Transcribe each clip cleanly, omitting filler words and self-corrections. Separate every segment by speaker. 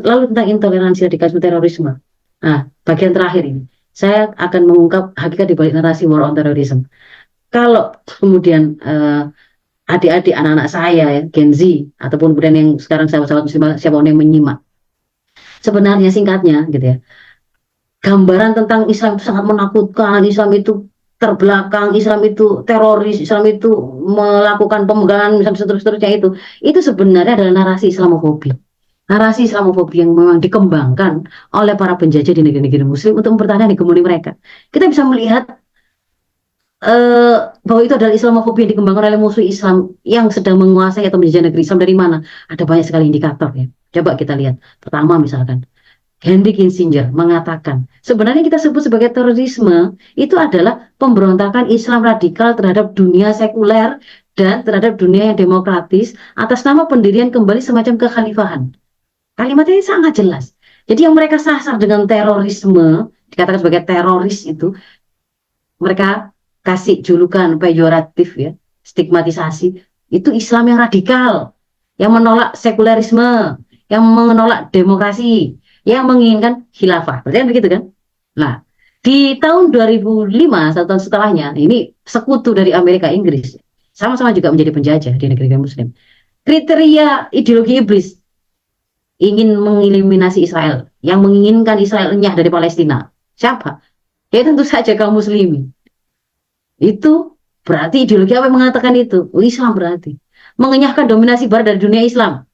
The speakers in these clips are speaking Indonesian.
Speaker 1: Lalu tentang intoleransi radikalisme terorisme. Nah, bagian terakhir ini, saya akan mengungkap hakikat di balik narasi war on terrorism. Kalau kemudian adik-adik anak-anak saya ya, Gen Z ataupun kemudian yang sekarang sahabat-sahabat muslimah siapapun yang menyimak, sebenarnya singkatnya gitu ya, gambaran tentang Islam itu sangat menakutkan, Islam itu terbelakang, Islam itu teroris, Islam itu melakukan pemegangan, Islam seterusnya itu sebenarnya adalah narasi Islamofobi. Narasi Islamofobi yang memang dikembangkan oleh para penjajah di negeri-negeri Muslim untuk mempertahankan hegemoni mereka. Kita bisa melihat bahwa itu adalah Islamofobi yang dikembangkan oleh musuh Islam yang sedang menguasai atau menjajah negeri Islam dari mana? Ada banyak sekali indikator ya. Coba kita lihat. Pertama misalkan, Henry Kissinger mengatakan, sebenarnya kita sebut sebagai terorisme itu adalah pemberontakan Islam radikal terhadap dunia sekuler dan terhadap dunia yang demokratis atas nama pendirian kembali semacam kekhalifahan. Kalimatnya sangat jelas. Jadi yang mereka sasar dengan terorisme, dikatakan sebagai teroris itu, mereka kasih julukan pejoratif ya, stigmatisasi, itu Islam yang radikal, yang menolak sekulerisme, yang menolak demokrasi, yang menginginkan khilafah. Berarti kan begitu kan? Nah, di tahun 2005, 1 tahun setelahnya, ini sekutu dari Amerika Inggris, sama-sama juga menjadi penjajah di negeri Muslim. Kriteria ideologi iblis ingin mengeliminasi Israel, yang menginginkan Israel lenyah dari Palestina. Siapa? Ya tentu saja kaum muslimin. Itu berarti ideologi apa yang mengatakan itu? Oh, Islam berarti. Mengenyahkan dominasi barat dari dunia Islam.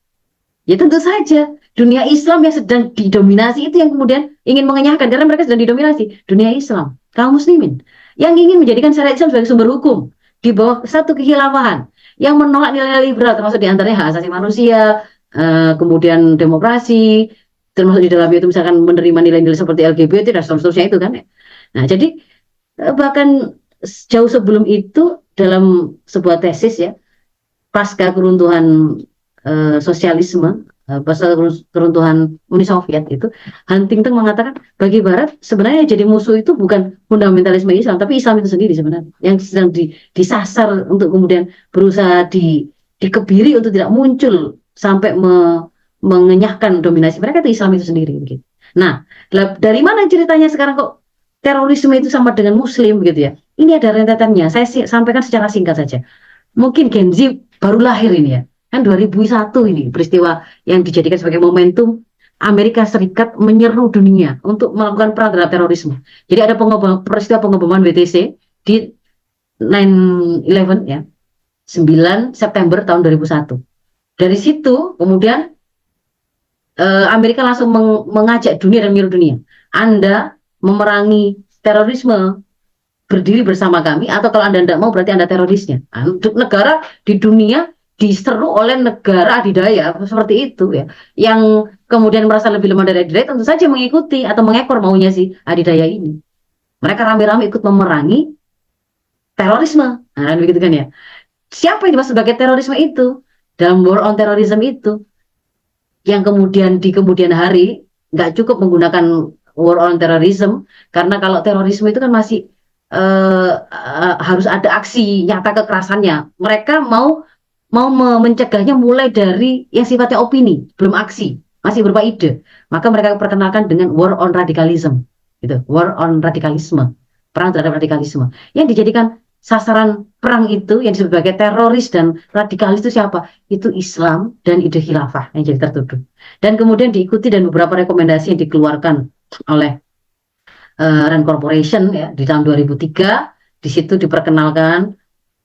Speaker 1: Ya tentu saja dunia Islam yang sedang didominasi itu yang kemudian ingin mengenyahkan karena mereka sedang didominasi dunia Islam, kaum muslimin yang ingin menjadikan syariat Islam sebagai sumber hukum di bawah satu kekhilafahan yang menolak nilai-nilai liberal termasuk diantaranya hak asasi manusia, kemudian demokrasi, termasuk di dalamnya itu misalkan menerima nilai-nilai seperti LGBT dan seterusnya itu kan ya. Nah jadi bahkan jauh sebelum itu dalam sebuah tesis ya pasca keruntuhan sosialisme, pasca keruntuhan Uni Soviet itu, Huntington mengatakan bagi Barat sebenarnya jadi musuh itu bukan fundamentalisme Islam, tapi Islam itu sendiri sebenarnya yang sedang disasar untuk kemudian berusaha dikebiri untuk tidak muncul sampai mengenyahkan dominasi mereka itu Islam itu sendiri. Gitu. Nah, dari mana ceritanya sekarang kok terorisme itu sama dengan Muslim gitu ya? Ini ada rentetannya. Saya sampaikan secara singkat saja. Mungkin Gen Z baru lahir ini ya. Kan 2001 ini peristiwa yang dijadikan sebagai momentum Amerika Serikat menyeru dunia untuk melakukan perang terhadap terorisme. Jadi ada peristiwa pengeboman WTC di 9/11 ya, 9 September tahun 2001. Dari situ kemudian Amerika langsung mengajak dunia dan menyuruh dunia. Anda memerangi terorisme berdiri bersama kami atau kalau Anda tidak mau berarti Anda terorisnya. Negara di dunia diseru oleh negara adidaya seperti itu ya. Yang kemudian merasa lebih lemah dari adidaya tentu saja mengikuti atau mengekor maunya si adidaya ini. Mereka rame-rame ikut memerangi terorisme. Nah, begitu kan ya. Siapa yang dimaksud sebagai terorisme itu? Dalam war on terrorism itu yang kemudian di kemudian hari nggak cukup menggunakan war on terrorism karena kalau terorisme itu kan masih harus ada aksi nyata kekerasannya. Mereka mau mencegahnya mulai dari yang sifatnya opini, belum aksi, masih berupa ide. Maka mereka perkenalkan dengan war on radikalisme, gitu, war on radikalisme, perang terhadap radikalisme. Yang dijadikan sasaran perang itu yang disebut sebagai teroris dan radikalis itu siapa? Itu Islam dan ide khilafah yang jadi tertuduh. Dan kemudian diikuti dan beberapa rekomendasi yang dikeluarkan oleh Rand Corporation ya di tahun 2003. Di situ diperkenalkan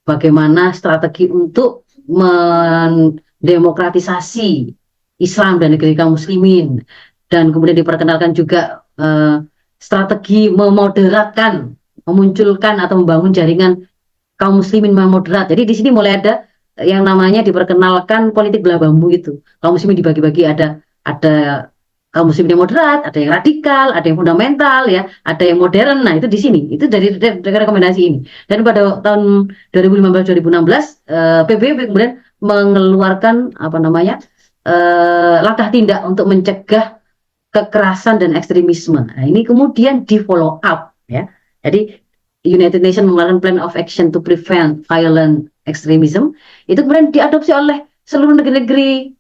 Speaker 1: bagaimana strategi untuk mendemokratisasi Islam dan negeri kaum muslimin dan kemudian diperkenalkan juga strategi memoderatkan, memunculkan atau membangun jaringan kaum muslimin moderat. Jadi di sini mulai ada yang namanya diperkenalkan politik belah bambu itu. Kaum muslimin dibagi-bagi ada kaum muslimin yang moderat, ada yang radikal, ada yang fundamental ya, ada yang modern. Nah, itu di sini. Itu dari rekomendasi ini. Dan pada tahun 2015-2016 PBB kemudian mengeluarkan apa namanya? Langkah tindak untuk mencegah kekerasan dan ekstremisme. Nah, ini kemudian di follow up ya. Jadi United Nations mengeluarkan Plan of Action to Prevent Violent Extremism. Itu kemudian diadopsi oleh seluruh negeri-negeri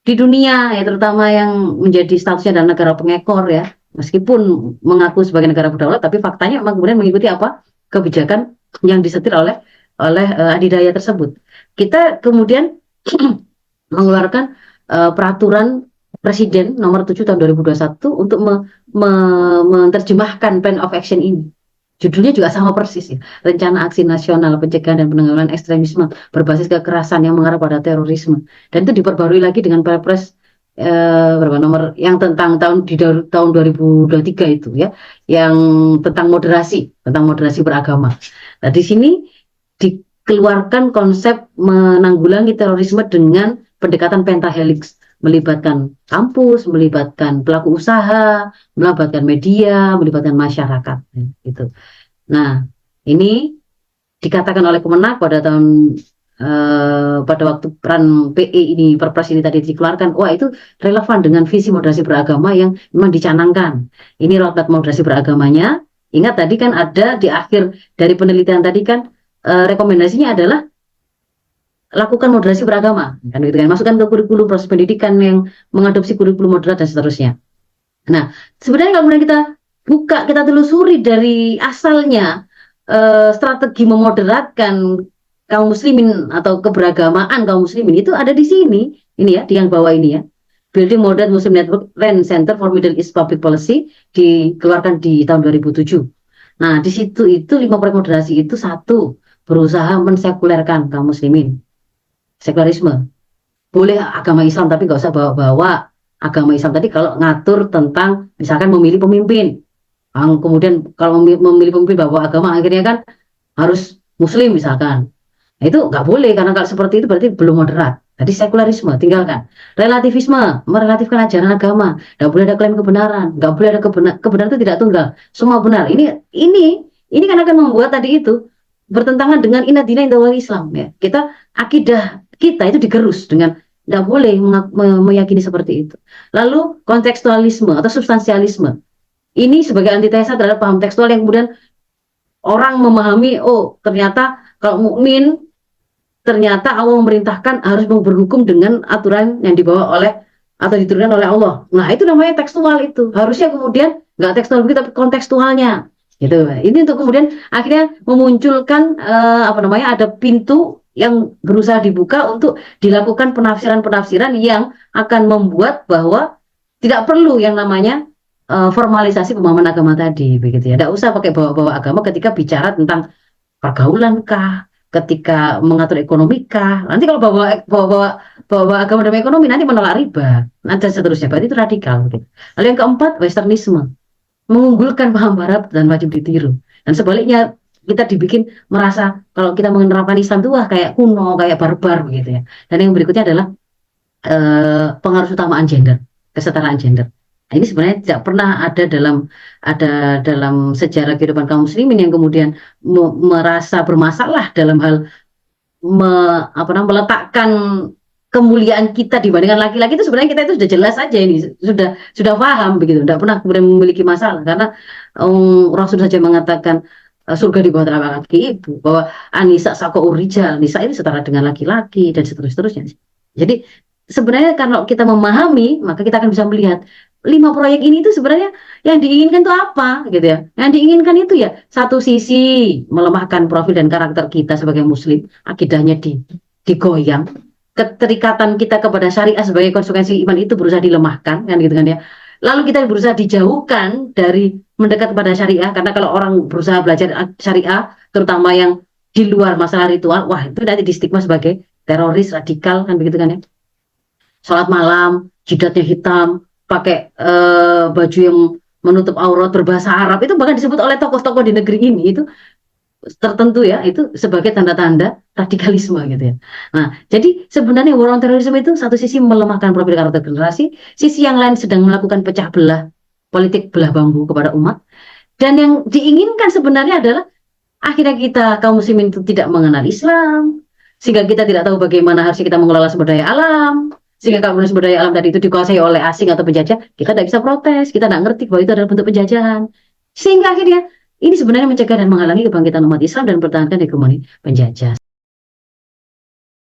Speaker 1: di dunia ya, terutama yang menjadi statusnya adalah negara pengekor ya, meskipun mengaku sebagai negara berdaulat, tapi faktanya memang kemudian mengikuti apa kebijakan yang disetir oleh adidaya tersebut. Kita kemudian mengeluarkan peraturan Presiden nomor 7 tahun 2021 untuk menerjemahkan plan of action ini. Judulnya juga sama persis ya, Rencana Aksi Nasional Pencegahan dan Penanggulangan Ekstremisme berbasis kekerasan yang mengarah pada terorisme. Dan itu diperbarui lagi dengan Perpres berapa nomor yang tentang tahun 2023 itu ya, yang tentang moderasi beragama. Nah, di sini dikeluarkan konsep menanggulangi terorisme dengan pendekatan pentahelix, melibatkan kampus, melibatkan pelaku usaha, melibatkan media, melibatkan masyarakat gitu. Nah, ini dikatakan oleh Kemenak pada waktu peran PE ini, Perpres ini tadi dikeluarkan, wah itu relevan dengan visi moderasi beragama yang memang dicanangkan. Ini roadmap moderasi beragamanya. Ingat tadi kan ada di akhir dari penelitian tadi kan, rekomendasinya adalah lakukan moderasi beragama, kan gitu kan, masukkan ke kurikulum proses pendidikan yang mengadopsi kurikulum moderat dan seterusnya. Nah, sebenarnya kalau kemudian kita telusuri dari asalnya, strategi memoderatkan kaum muslimin atau keberagamaan kaum muslimin itu ada di sini, ini ya, di yang bawah ini ya, Building Moderate Muslim Network RAND Center for Middle East Public Policy, dikeluarkan di tahun 2007. Nah, di situ itu 5 proyek moderasi itu, satu, berusaha mensekulerkan kaum muslimin, sekularisme. Boleh agama Islam tapi nggak usah bawa-bawa agama Islam tadi kalau ngatur tentang misalkan memilih pemimpin. Kemudian kalau memilih pemimpin bawa agama akhirnya kan harus muslim misalkan. Nah, itu nggak boleh karena kalau seperti itu berarti belum moderat. Jadi sekularisme tinggalkan. Relativisme, merelatifkan ajaran agama. Nggak boleh ada klaim kebenaran, nggak boleh ada kebenaran itu tidak tunggal. Semua benar. Ini kan akan membuat tadi itu bertentangan dengan inna dina inda wal Islam ya. Akidah kita itu digerus dengan tidak boleh meyakini seperti itu. Lalu kontekstualisme atau substansialisme. Ini sebagai antitesa terhadap paham tekstual yang kemudian orang memahami, oh ternyata kalau mukmin ternyata Allah memerintahkan harus berhukum dengan aturan yang dibawa oleh atau diturunkan oleh Allah. Nah itu namanya tekstual itu. Harusnya kemudian nggak tekstual begitu tapi kontekstualnya. Gitu. Ini untuk kemudian akhirnya memunculkan ada pintu yang berusaha dibuka untuk dilakukan penafsiran-penafsiran yang akan membuat bahwa tidak perlu yang namanya formalisasi pemahaman agama tadi, begitu ya. Tidak usah pakai bawa-bawa agama ketika bicara tentang pergaulan kah, ketika mengatur ekonomi kah. Nanti kalau bawa agama dalam ekonomi nanti menolak riba, nanti seterusnya. Berarti itu radikal. Gitu. Lalu yang keempat, westernisme, mengunggulkan paham barat dan wajib ditiru. Dan sebaliknya kita dibikin merasa kalau kita menerapkan Islam itu wah kayak kuno, kayak barbar begitu ya. Dan yang berikutnya adalah pengaruh utamaan gender, kesetaraan gender. Nah, ini sebenarnya tidak pernah ada dalam sejarah kehidupan kaum muslimin yang kemudian merasa bermasalah dalam hal meletakkan kemuliaan kita dibandingkan laki-laki. Itu sebenarnya kita itu sudah jelas aja, ini sudah paham begitu, tidak pernah kemudian memiliki masalah karena Rasul saja mengatakan surga di bawah telapak kaki ibu, bahwa anisa sako urijal, nisa ini setara dengan laki-laki dan seterusnya. Jadi sebenarnya kalau kita memahami maka kita akan bisa melihat 5 proyek ini itu sebenarnya yang diinginkan itu apa gitu ya. Yang diinginkan itu ya satu sisi melemahkan profil dan karakter kita sebagai muslim, akidahnya digoyang, keterikatan kita kepada syariah sebagai konsekuensi iman itu berusaha dilemahkan kan gitu kan ya. Lalu kita berusaha dijauhkan dari mendekat kepada syariah, karena kalau orang berusaha belajar syariah terutama yang di luar masalah ritual, wah itu nanti distigma sebagai teroris radikal kan begitu kan ya. Sholat malam, jidatnya hitam, pakai baju yang menutup aurat, berbahasa Arab, itu bahkan disebut oleh tokoh-tokoh di negeri ini itu tertentu ya, itu sebagai tanda-tanda radikalisme gitu ya. Nah, jadi sebenarnya war on terorisme itu satu sisi melemahkan profil karakter generasi, sisi yang lain sedang melakukan pecah belah politik belah bambu kepada umat, dan yang diinginkan sebenarnya adalah akhirnya kita kaum muslimin itu tidak mengenal Islam, sehingga kita tidak tahu bagaimana harusnya kita mengelola sumber daya alam, sehingga kalau sumber daya alam tadi itu dikuasai oleh asing atau penjajah, kita tidak bisa protes, kita tidak ngerti bahwa itu adalah bentuk penjajahan, sehingga akhirnya ini sebenarnya mencegah dan menghalangi kebangkitan umat Islam dan mempertahankan hegemoni penjajah.